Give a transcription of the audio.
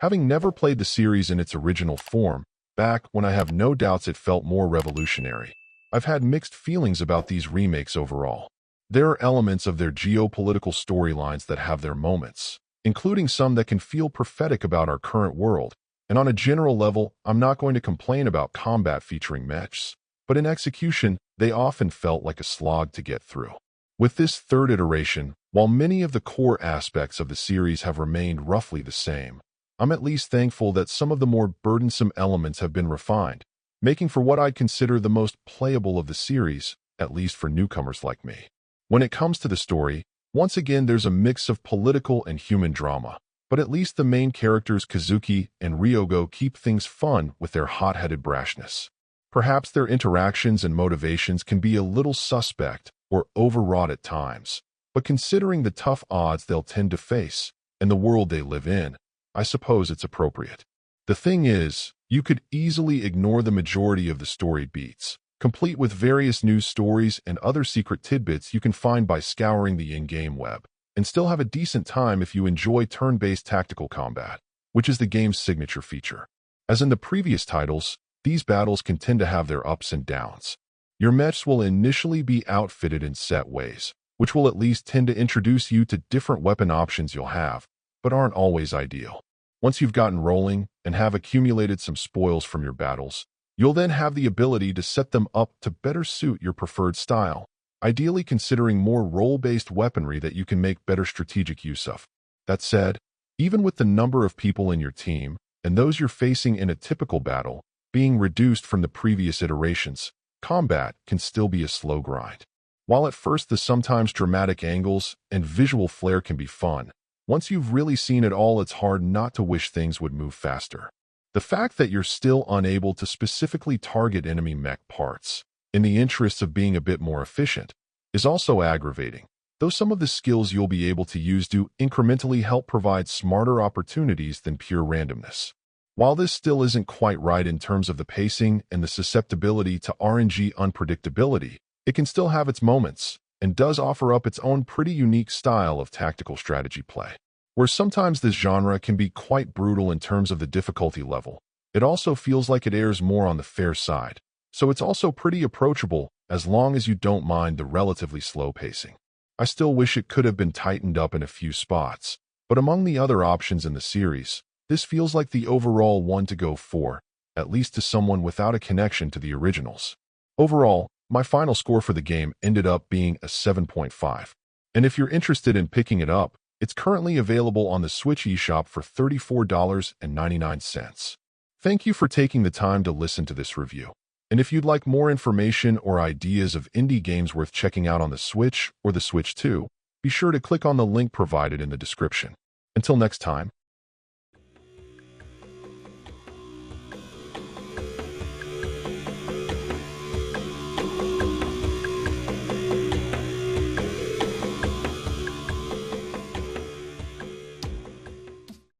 Having never played the series in its original form, back when I have no doubts it felt more revolutionary, I've had mixed feelings about these remakes overall. There are elements of their geopolitical storylines that have their moments, including some that can feel prophetic about our current world, and on a general level, I'm not going to complain about combat featuring mechs, but in execution, they often felt like a slog to get through. With this third iteration, while many of the core aspects of the series have remained roughly the same, I'm at least thankful that some of the more burdensome elements have been refined, making for what I'd consider the most playable of the series, at least for newcomers like me. When it comes to the story, once again there's a mix of political and human drama, but at least the main characters Kazuki and Ryogo keep things fun with their hot-headed brashness. Perhaps their interactions and motivations can be a little suspect or overwrought at times, but considering the tough odds they'll tend to face and the world they live in, I suppose it's appropriate. The thing is, you could easily ignore the majority of the story beats, complete with various news stories and other secret tidbits you can find by scouring the in-game web, and still have a decent time if you enjoy turn-based tactical combat, which is the game's signature feature. As in the previous titles, these battles can tend to have their ups and downs. Your mechs will initially be outfitted in set ways, which will at least tend to introduce you to different weapon options you'll have, but aren't always ideal. Once you've gotten rolling and have accumulated some spoils from your battles, you'll then have the ability to set them up to better suit your preferred style, ideally considering more role-based weaponry that you can make better strategic use of. That said, even with the number of people in your team and those you're facing in a typical battle being reduced from the previous iterations, combat can still be a slow grind. While at first the sometimes dramatic angles and visual flair can be fun, once you've really seen it all, it's hard not to wish things would move faster. The fact that you're still unable to specifically target enemy mech parts, in the interests of being a bit more efficient, is also aggravating, though some of the skills you'll be able to use do incrementally help provide smarter opportunities than pure randomness. While this still isn't quite right in terms of the pacing and the susceptibility to RNG unpredictability, it can still have its moments, and does offer up its own pretty unique style of tactical strategy play. Where sometimes this genre can be quite brutal in terms of the difficulty level, it also feels like it errs more on the fair side, so it's also pretty approachable as long as you don't mind the relatively slow pacing. I still wish it could have been tightened up in a few spots, but among the other options in the series, this feels like the overall one to go for, at least to someone without a connection to the originals. Overall, my final score for the game ended up being a 7.5. And if you're interested in picking it up, it's currently available on the Switch eShop for $34.99. Thank you for taking the time to listen to this review. And if you'd like more information or ideas of indie games worth checking out on the Switch or the Switch 2, be sure to click on the link provided in the description. Until next time.